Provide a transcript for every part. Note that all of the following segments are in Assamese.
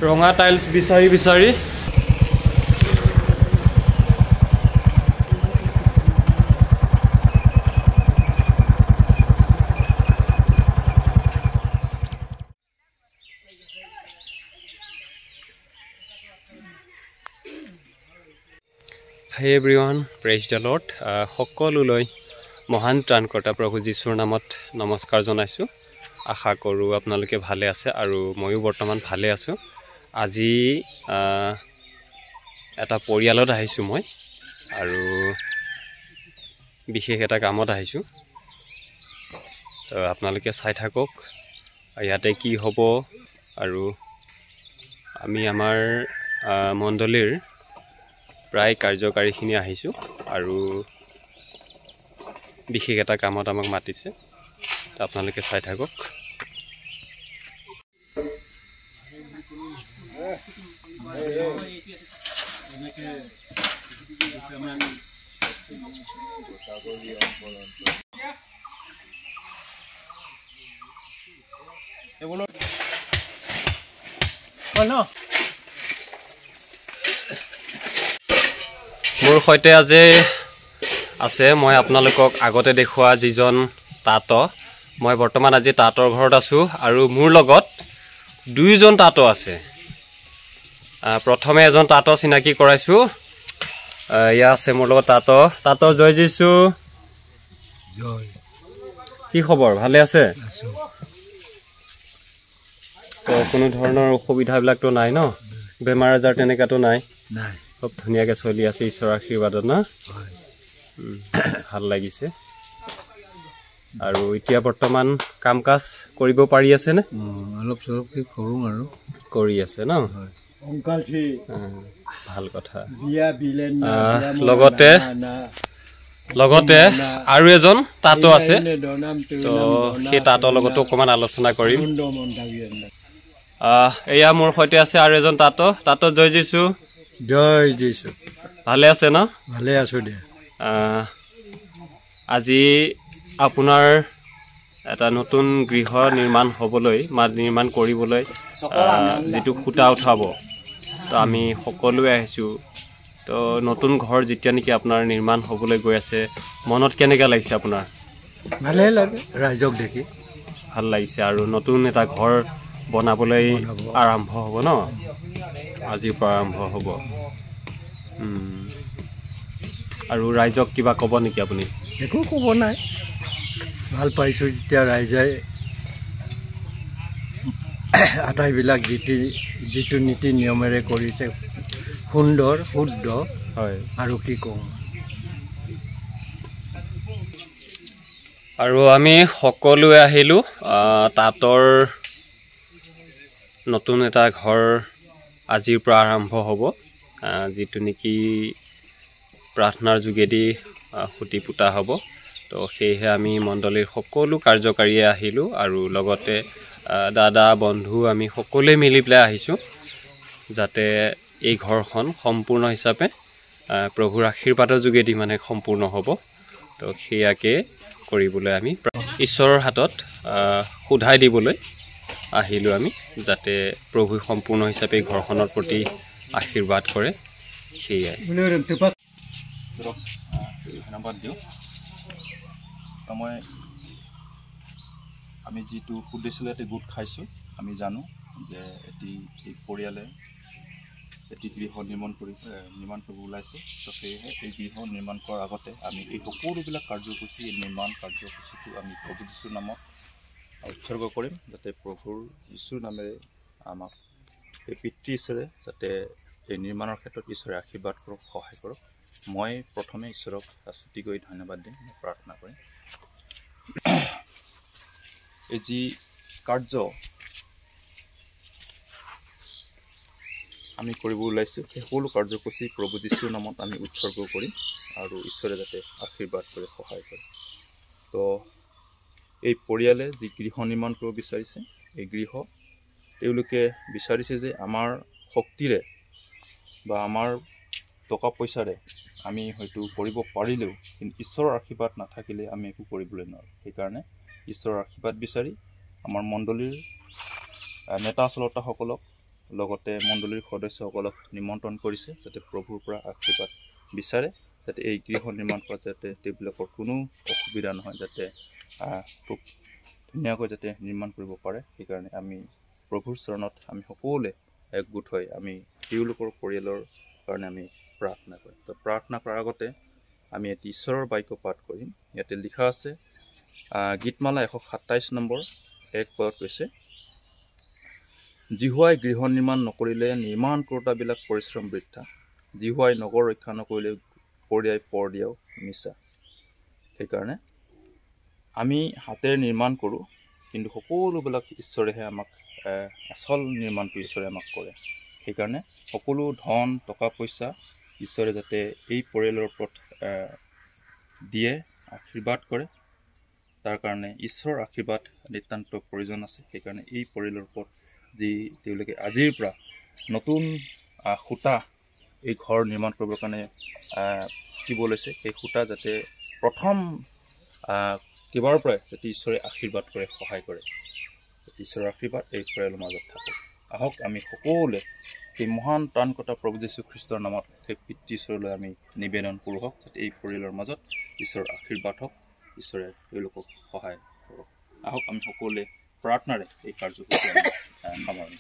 ৰঙা টাইলছ বিচাৰি বিচাৰি Hey everyone, praise the Lord. সকলোলৈ মহান ত্ৰাণকৰ্তা প্ৰভু যীশুৰ নামত নমস্কাৰ জনাইছো। আশা কৰোঁ আপোনালোকে ভালে আছে আৰু ময়ো বৰ্তমান ভালে আছো। আজি এটা পৰিয়ালত আহিছো মই আৰু বিশেষ এটা কামত আহিছো। তো আপোনালোকে চাই থাকক ইয়াতে কি হ'ব আৰু আমি আমাৰ মণ্ডলীৰ প্ৰায় কাৰ্যকাৰীখিনি আহিছো আৰু বিশেষ এটা কামত আমাক মাতিছে। তো আপোনালোকে চাই থাকক। মোৰ সৈতে আজি আছে মই আপোনালোকক আগতে দেখুৱা যিজন তাঁত মই বৰ্তমান আজি তাঁতৰ ঘৰত আছো আৰু মোৰ লগত দুইজন তাঁত আছে। প্ৰথমে এজন তাঁত চিনাকি কৰাইছো। ইয়া আছে মোৰ লগত তাঁত জয় যিশু। জয়। কি খবৰ? ভালে আছে? তো কোনো ধৰণৰ অসুবিধাবিলাকতো নাই ন? বেমাৰ আজাৰ তেনেকাতো নাই? নাই। খুব ধুনীয়াকৈ চলি আছে ঈশ্বৰৰ আশীৰ্বাদত না? হয়। ভাল লাগিছে। আৰু এতিয়া বৰ্তমান কাম কাজ কৰিব পাৰি আছে নে? অলপ চলপ কৰোঁ আৰু কৰি আছে ন? হয়। ভাল কথা। লগতে আৰু এজন তাঁত আছে। তো সেই তাঁতৰ লগতো অকণমান আলোচনা কৰিম। এয়া মোৰ সৈতে আছে আৰু এজন তাঁত জয় যিশু। জয় যিশু। ভালে আছে ন? ভালে আছো দিয়া। আজি আপোনাৰ এটা নতুন গৃহ নিৰ্মাণ হ'বলৈ নিৰ্মাণ কৰিবলৈ যিটো খুঁটা উঠাব তো আমি সকলোৱে আহিছোঁ। তো নতুন ঘৰ যেতিয়া নেকি আপোনাৰ নিৰ্মাণ হ'বলৈ গৈ আছে মনত কেনেকৈ লাগিছে আপোনাৰ? ভালেই লাগে ৰাইজক দেখি। ভাল লাগিছে আৰু নতুন এটা ঘৰ বনাবলৈ আৰম্ভ হ'ব ন? আজিৰ পৰা আৰম্ভ হ'ব। আৰু ৰাইজক কিবা ক'ব নেকি আপুনি? একো ক'ব নাই। ভাল পাইছোঁ যেতিয়া ৰাইজে আটাইবিলাক যিটো নীতি নিয়মেৰে কৰিছে সুন্দৰ শুদ্ধ। হয়। আৰু কি কওঁ? আৰু আমি সকলোৱে আহিলোঁ তাঁতৰ নতুন এটা ঘৰ আজিৰ পৰা আৰম্ভ হ'ব, যিটো নেকি প্ৰাৰ্থনাৰ যোগেদি খুঁটি পোতা হ'ব। তো সেয়েহে আমি মণ্ডলীৰ সকলো কাৰ্যকাৰীয়ে আহিলোঁ আৰু লগতে দাদা বন্ধু আমি সকলোৱে মিলি পেলাই আহিছোঁ যাতে এই ঘৰখন সম্পূৰ্ণ হিচাপে প্ৰভুৰ আশীৰ্বাদৰ যোগেদি মানে সম্পূৰ্ণ হ'ব। তো সেয়াকে কৰিবলৈ আমি ঈশ্বৰৰ হাতত সোধাই দিবলৈ আহিলোঁ আমি, যাতে প্ৰভুই সম্পূৰ্ণ হিচাপে ঘৰখনৰ প্ৰতি আশীৰ্বাদ কৰে। সেয়াই ধন্যবাদ দিওঁ। আমি যিটো উদ্দেশ্যলৈ এটি গোট খাইছোঁ, আমি জানো যে এই পৰিয়ালে এটি গৃহ নিৰ্মাণ কৰিব ওলাইছে। তো সেয়েহে এই গৃহ নিৰ্মাণ কৰাৰ আগতে আমি এই সকলোবিলাক কাৰ্যসূচী নিৰ্মাণ কাৰ্যসূচীটো আমি প্ৰভু যীশুৰ নামত উৎসৰ্গ কৰিম, যাতে প্ৰভুৰ যীশুৰ নামেৰে আমাক এই পিতৃ ঈশ্বৰে যাতে এই নিৰ্মাণৰ ক্ষেত্ৰত ঈশ্বৰে আশীৰ্বাদ কৰক, সহায় কৰক। মই প্ৰথমে ঈশ্বৰক স্তুতি কৰি ধন্যবাদ দিম, প্ৰাৰ্থনা কৰিম। এই যি কাৰ্য আমি কৰিব ওলাইছোঁ সেই সকলো কাৰ্যসূচী প্ৰভু যীশুৰ নামত আমি উৎসৰ্গ কৰিম আৰু ঈশ্বৰে যাতে আশীৰ্বাদ কৰে, সহায় কৰে। তো এই পৰিয়ালে যি গৃহ নিৰ্মাণ কৰিব বিচাৰিছে, এই গৃহ তেওঁলোকে বিচাৰিছে যে আমাৰ শক্তিৰে বা আমাৰ টকা পইচাৰে আমি হয়তো কৰিব পাৰিলেও কিন্তু ঈশ্বৰৰ আশীৰ্বাদ নাথাকিলে আমি একো কৰিবলৈ নোৱাৰোঁ। সেইকাৰণে ঈশ্বৰৰ আশীৰ্বাদ বিচাৰি আমাৰ মণ্ডলীৰ নেতা চলতাসকলক লগতে মণ্ডলীৰ সদস্যসকলক নিমন্ত্ৰণ কৰিছে যাতে প্ৰভুৰ পৰা আশীৰ্বাদ বিচাৰে যাতে এই গৃহ নিৰ্মাণ কৰা যাতে তেওঁলোকৰ কোনো অসুবিধা নহয় যাতে খুব ধুনীয়াকৈ যাতে নিৰ্মাণ কৰিব পাৰে সেইকাৰণে আমি প্ৰভুৰ চৰণত আমি সকলোৱে একগোট হৈ আমি তেওঁলোকৰ পৰিয়ালৰ কাৰণে আমি প্ৰাৰ্থনা কৰিম তো প্ৰাৰ্থনা কৰাৰ আগতে আমি এটি ঈশ্বৰৰ বাক্য পাঠ কৰিম ইয়াতে লিখা আছে গীতমালা 127 নম্বৰ 1 পদত কৈছে জিহুৱাই গৃহ নিৰ্মাণ নকৰিলে নিৰ্মাণ কৰোঁতাবিলাক পৰিশ্ৰম বৃথা জিহুৱাই নগৰ ৰক্ষা নকৰিলে পৰিয়াই পৰ দিয়াও মিছা সেইকাৰণে আমি হাতেৰে নিৰ্মাণ কৰোঁ কিন্তু সকলোবিলাক ঈশ্বৰেহে আমাক আচল নিৰ্মাণটো ঈশ্বৰে আমাক কৰে সেইকাৰণে সকলো ধন টকা পইচা ঈশ্বৰে যাতে এই পৰিয়ালৰ ওপৰত দিয়ে আশীৰ্বাদ কৰে তাৰ কাৰণে ঈশ্বৰৰ আশীৰ্বাদ নিতান্ত প্ৰয়োজন আছে সেইকাৰণে এই পৰিয়ালৰ ওপৰত যি তেওঁলোকে আজিৰ পৰা নতুন খুঁটা এই ঘৰ নিৰ্মাণ কৰিবৰ কাৰণে শিকিব লৈছে সেই খুঁটা যাতে প্ৰথম কিবাৰ পৰাই যাতে ঈশ্বৰে আশীৰ্বাদ কৰে সহায় কৰে ঈশ্বৰৰ আশীৰ্বাদ এই পৰিয়ালৰ মাজত থাকক আহক আমি সকলোৱে সেই মহান ত্ৰাণকৰ্তা প্ৰভু যীশু খ্ৰীষ্টৰ নামত সেই পিতৃ ঈশ্বৰলৈ আমি নিবেদন কৰোঁ হওক যাতে এই পৰিয়ালৰ মাজত ঈশ্বৰৰ আশীৰ্বাদ হওক ঈশ্বৰে তেওঁলোকক সহায় কৰক আহক আমি সকলোৱে প্ৰাৰ্থনাৰে এই কাৰ্যসূচী সামৰণি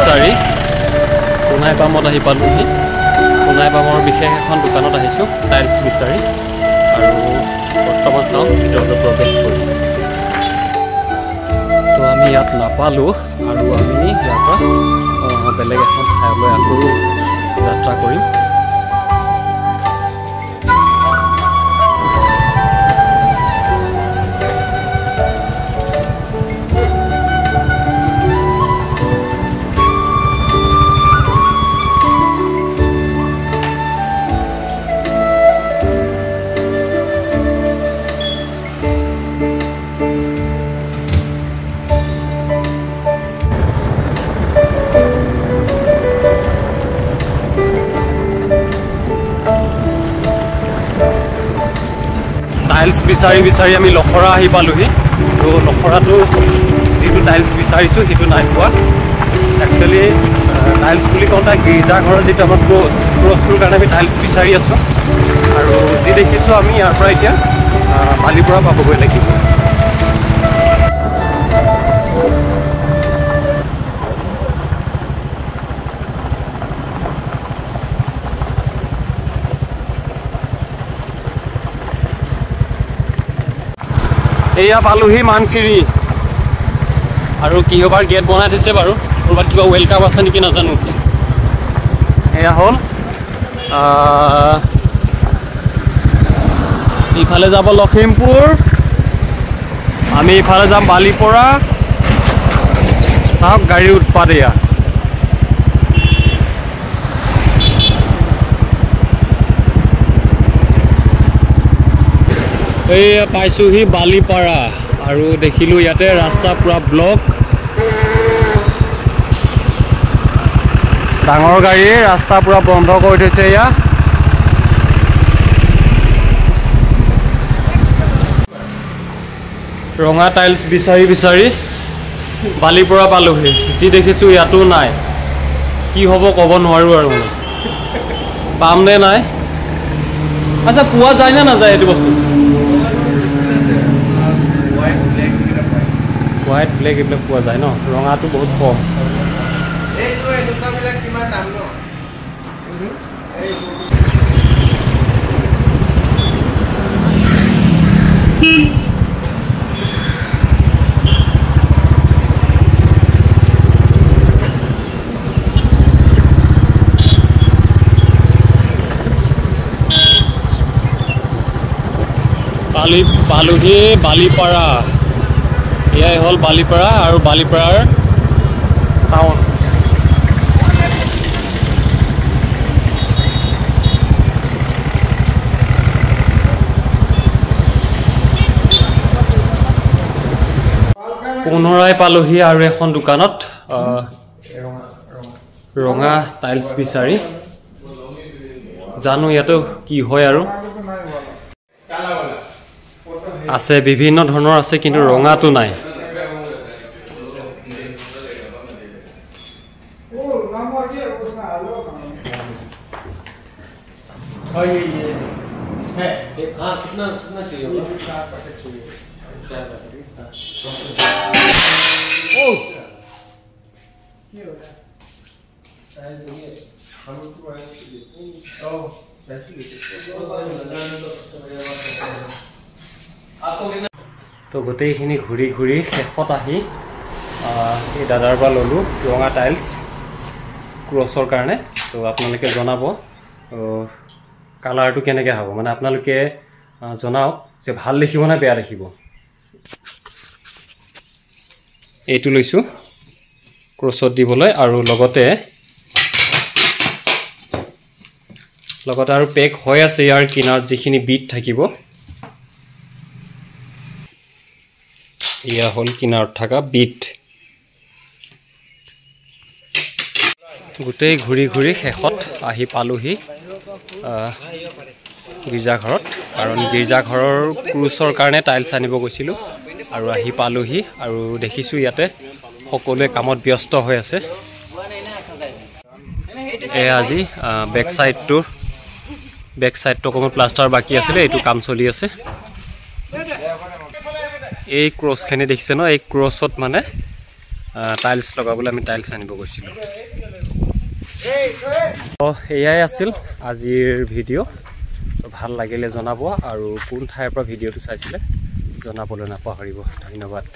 বিচাৰি সোণাই পামত আহি পালোহি সোণাই পামৰ বিশেষ এখন দোকানত আহিছোঁ টাইলছ বিচাৰি আৰু বৰ্তমান চাওঁ ভিতৰলৈ প্ৰৱেশ কৰি তো আমি ইয়াত নাপালোঁ আৰু আমি ইয়াৰ পৰা বেলেগ এখন ঠাইলৈ আকৌ যাত্ৰা কৰিম টাইলছ বিচাৰি বিচাৰি আমি লখৰা আহি পালোহি তো লখৰাটো যিটো টাইলছ বিচাৰিছোঁ সেইটো নাই পোৱা একচুৱেলি টাইলছ বুলি কওঁতে গীৰ্জাঘৰৰ যিটো আমাৰ ক্ৰছটোৰ কাৰণে আমি টাইলছ বিচাৰি আছোঁ আৰু যি দেখিছোঁ আমি ইয়াৰ পৰা এতিয়া বালিৰ পৰা পাবগৈ লাগিব এয়া পালোহি মানখিৰি আৰু কিহবাৰ গেট বনাই দিছে বাৰু ক'ৰবাত কিবা ৱেলকাম আছে নেকি নাজানো এয়া হ'ল ইফালে যাব লখিমপুৰ আমি ইফালে যাম বালিপৰা চাওক গাড়ীৰ উৎপাত এয়া এইয়া পাইছোহি বালিপাৰা আৰু দেখিলোঁ ইয়াতে ৰাস্তা পুৰা ব্লক ডাঙৰ গাড়ীয়ে ৰাস্তা পুৰা বন্ধ কৰি থৈছে এয়া ৰঙা টাইলছ বিচাৰি বিচাৰি বালিপৰা পালোহি যি দেখিছোঁ ইয়াতো নাই কি হ'ব ক'ব নোৱাৰোঁ আৰু পাম নে নাই আচ্ছা পোৱা যায় নে নাযায় এইটো বস্তু হোৱাইট ব্লেক এইবিলাক পোৱা যায় ন ৰঙাটো বহুত কম পালোহি বালিপাৰা এয়াই হ'ল বালিপাৰা আৰু বালিপাৰাৰ টাউন পুনৰাই পালোহি আৰু এখন দোকানত ৰঙা টাইলছ বিচাৰি জানো ইয়াতো কি হয় আৰু আছে বিভিন্ন ধৰণৰ আছে কিন্তু ৰঙাটো নাই তো গোটেইখিনি ঘূৰি ঘূৰি শেষত আহি এই দাদাৰ পৰা ল'লোঁ ৰঙা টাইলছ ক্ৰছৰ কাৰণে তো আপোনালোকে জনাব কালাৰটো কেনেকৈ হ'ব মানে আপোনালোকে জনাওক যে ভাল দেখিব নে বেয়া দেখিব এইটো লৈছোঁ ক্ৰছত দিবলৈ আৰু লগতে আৰু পেক হৈ আছে ইয়াৰ কিনাৰত যিখিনি বিট থাকিব ইয়া হ'ল কিনাৰত থকা বিট গোটেই ঘূৰি ঘূৰি শেষত আহি পালোহি গীৰ্জাঘৰত কাৰণ গীৰ্জাঘৰৰ ক্ৰুচৰ কাৰণে টাইলছ আনিব গৈছিলোঁ আৰু আহি পালোহি আৰু দেখিছোঁ ইয়াতে সকলোৱে কামত ব্যস্ত হৈ আছে এয়া আজি বেক চাইডটো অকণমান প্লাষ্টাৰ বাকী আছিলে এইটো কাম চলি আছে এই ক্ৰছখিনি দেখিছে ন এই ক্ৰছত মানে টাইলছ লগাবলৈ আমি টাইলছ আনিব গৈছিলোঁ এয়াই আছিল আজিৰ ভিডিঅ' ভাল লাগিলে জনাব আৰু কোন ঠাইৰ পৰা ভিডিঅ'টো চাইছিলে জনাবলৈ নাপাহৰিব ধন্যবাদ